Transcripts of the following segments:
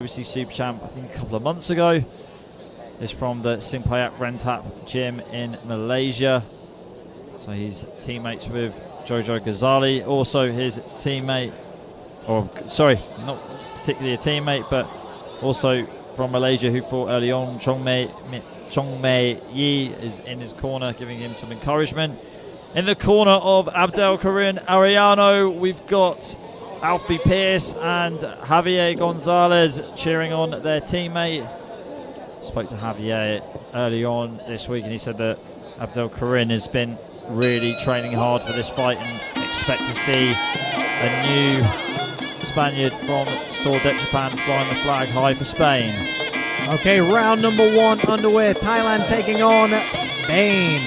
WC Super Champ, I think a couple of months ago. Is from the Simpayat Rentap gym in Malaysia. So he's teammates with Jojo Ghazali, also his teammate, or sorry, not particularly a teammate, but also from Malaysia who fought early on. Chong Mei Yi is in his corner, giving him some encouragement. In the corner of Abdelkarin Arellano, we've got Alfie Pierce and Javier Gonzalez cheering on their teammate. Spoke to Javier early on this week and he said that Abdelkarin has been really training hard for this fight and expect to see a new Spaniard from Sordec, Japan flying the flag high for Spain. Okay, round number 1 underway. Thailand taking on Spain.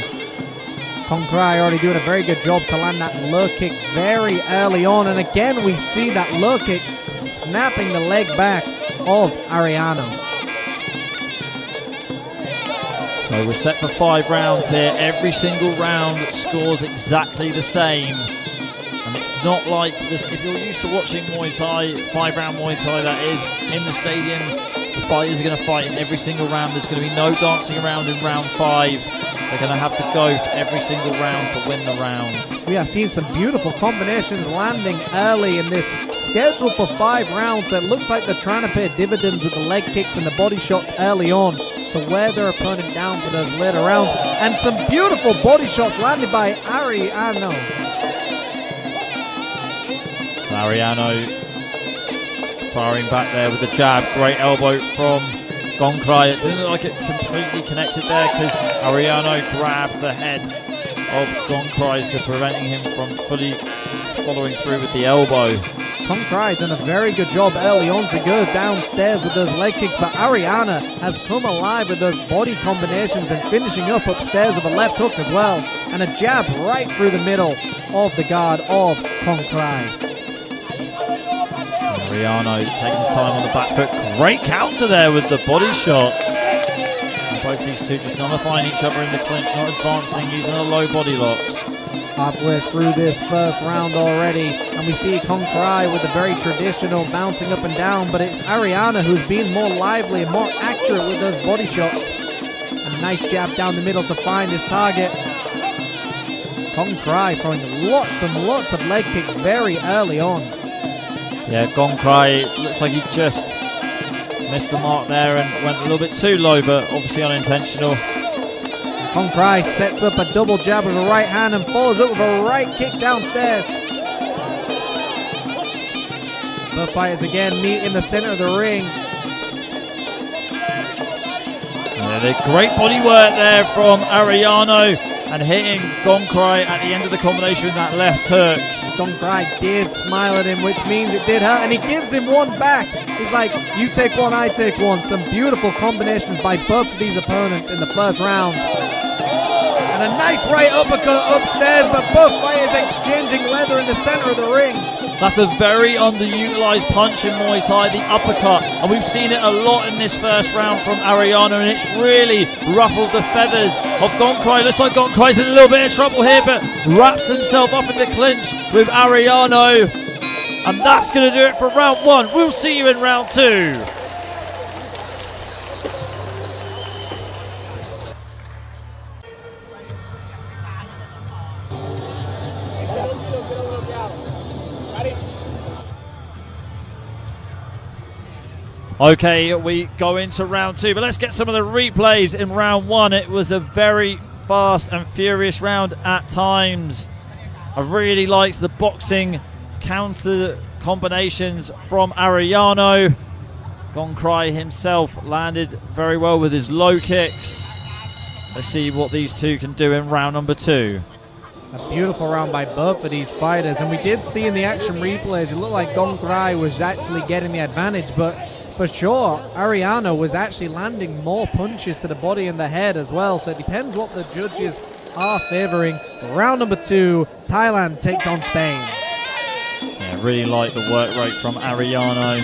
Kongkrai already doing a very good job to land that low kick very early on, and again we see that low kick snapping the leg back of Arellano. So we're set for 5 rounds here. Every single round scores exactly the same. And it's not like this, if you're used to watching Muay Thai, 5-round Muay Thai that is, in the stadiums, the fighters are going to fight in every single round. There's going to be no dancing around in round 5. They're going to have to go for every single round to win the round. We are seeing some beautiful combinations landing early in this schedule for 5 rounds. So it looks like they're trying to pay dividends with the leg kicks and the body shots early on to wear their opponent down for those later rounds. And some beautiful body shots landed by Arellano. So Arellano firing back there with the jab. Great elbow from Kongkrai. It didn't look like it completely connected there because Arellano grabbed the head of Kongkrai, so preventing him from fully following through with the elbow. Kongkrai done a very good job early on to go downstairs with those leg kicks, but Arellano has come alive with those body combinations and finishing up upstairs with a left hook as well, and a jab right through the middle of the guard of Kongkrai. Arellano taking his time on the back foot. Great counter there with the body shots. And both these two just nullifying each other in the clinch, not advancing, using the low body locks. Halfway through this first round already, and we see Kongkrai with a very traditional bouncing up and down, but it's Arellano who's been more lively and more accurate with those body shots. A nice jab down the middle to find his target. Kongkrai throwing lots and lots of leg kicks very early on. Yeah, Kongkrai looks like he just missed the mark there and went a little bit too low, but obviously unintentional. Kongkrai sets up a double jab with a right hand and follows up with a right kick downstairs. Both fighters again meet in the center of the ring. Yeah, the great body work there from Arellano and hitting Kongkrai at the end of the combination with that left hook. Kongkrai did smile at him, which means it did hurt, and he gives him one back. He's like, you take one, I take one. Some beautiful combinations by both of these opponents in the first round. And a nice right uppercut upstairs, but both fighters exchanging leather in the center of the ring. That's a very underutilized punch in Muay Thai, the uppercut, and we've seen it a lot in this first round from Arellano, and it's really ruffled the feathers of Kongkrai. Looks like Kongkrai's in a little bit of trouble here, but wraps himself up in the clinch with Arellano, and that's going to do it for round 1. We'll see you in round 2. Okay, we go into round 2, but let's get some of the replays in round 1. It was a very fast and furious round at times. I really liked the boxing counter combinations from Arellano. Kongkrai himself landed very well with his low kicks. Let's see what these two can do in round number 2. A beautiful round by both of these fighters, and we did see in the action replays, it looked like Kongkrai was actually getting the advantage, but for sure, Arellano was actually landing more punches to the body and the head as well, so it depends what the judges are favouring. Round number 2, Thailand takes on Spain. Yeah, really like the work rate from Arellano.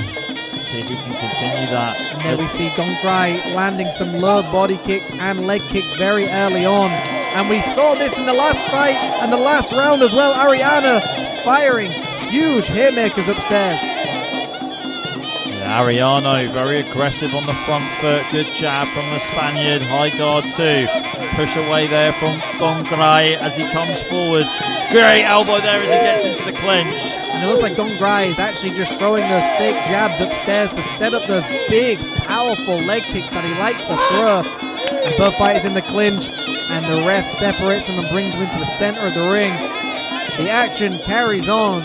Let's see if he can continue that. And there we see Kongkrai landing some low body kicks and leg kicks very early on. And we saw this in the last fight and the last round as well. Arellano firing huge haymakers upstairs. Ariano very aggressive on the front foot. Good jab from the Spaniard. High guard too. Push away there from Kongkrai as he comes forward. Great elbow there as he gets into the clinch. And it looks like Kongkrai is actually just throwing those fake jabs upstairs to set up those big, powerful leg kicks that he likes to throw. And both fighters in the clinch, and the ref separates them and brings them into the center of the ring. The action carries on.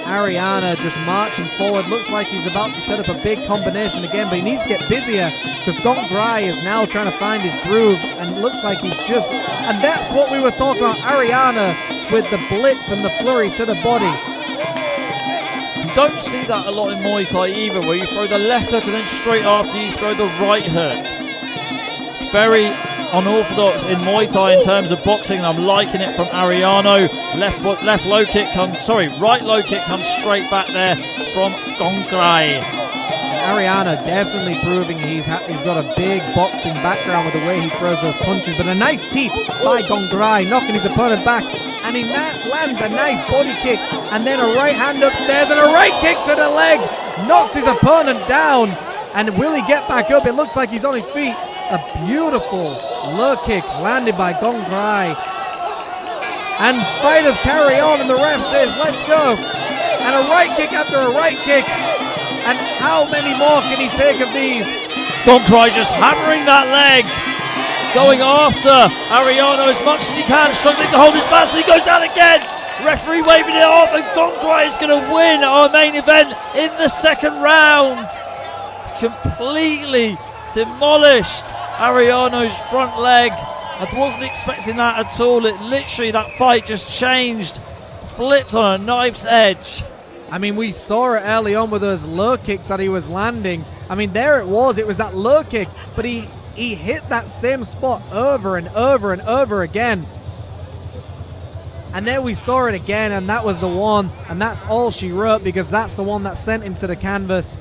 Ariana just marching forward. Looks like he's about to set up a big combination again, but he needs to get busier because Kongkrai is now trying to find his groove, and it looks like he's just... And that's what we were talking about, Ariana with the blitz and the flurry to the body. You don't see that a lot in Muay Thai either, where you throw the left hook and then straight after you throw the right hook. It's very unorthodox in Muay Thai in terms of boxing, and I'm liking it from Ariano. Left low kick comes, right low kick comes straight back there from Kongkrai. Ariana definitely proving he's got a big boxing background with the way he throws those punches, but a nice teep by Kongkrai, knocking his opponent back, and he lands a nice body kick, and then a right hand upstairs and a right kick to the leg, knocks his opponent down, and will he get back up? It looks like he's on his feet. A beautiful low kick landed by Kongkrai, and fighters carry on, and the ref says let's go, and a right kick after a right kick. And how many more can he take of these? Kongkrai just hammering that leg, going after Ariano as much as he can, struggling to hold his balance. He goes out again. Referee waving it off, and Kongkrai is going to win our main event in the second round. Completely demolished Ariano's front leg. I wasn't expecting that at all. It literally, that fight just changed, flipped on a knife's edge. I mean, we saw it early on with those low kicks that he was landing. I mean, there it was that low kick, but he hit that same spot over and over and over again. And then we saw it again, and that was the one, and that's all she wrote, because that's the one that sent him to the canvas.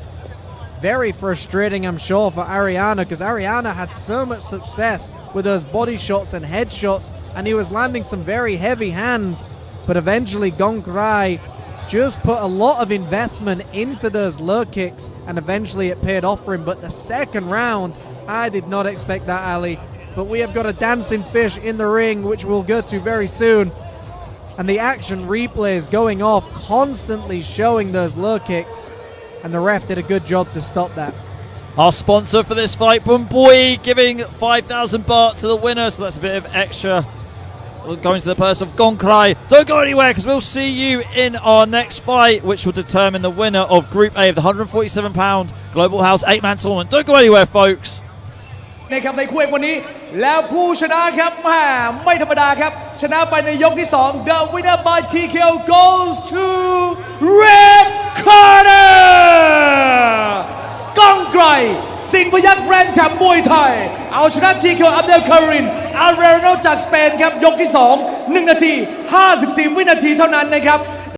Very frustrating, I'm sure, for Ariana, because Ariana had so much success with those body shots and head shots, and he was landing some very heavy hands, but eventually Kongkrai just put a lot of investment into those low kicks, and eventually it paid off for him. But the second round, I did not expect that, Ali. But we have got a dancing fish in the ring, which we'll go to very soon. And the action replays going off, constantly showing those low kicks. And the ref did a good job to stop that. Our sponsor for this fight, Bumboy, giving 5,000 baht to the winner. So that's a bit of extra going to the purse of Kongkrai. Don't go anywhere, because we'll see you in our next fight, which will determine the winner of Group A of the 147-pound Global House 8-man tournament. Don't go anywhere, folks. นะครับในคู่เอกวันนี้แล้วผู้ชนะครับไม่ธรรมดาครับชนะไปในยกที่2 The winner by TKO goes to Red Corner ก้องไกรสิงห์พยัคฆ์แรนแทมมวยไทยเอาชนะ TKO อับเดลคารินอาเรโนจากสเปนครับยกที่2 1 นาที 54 วินาทีเท่านั้นนะครับ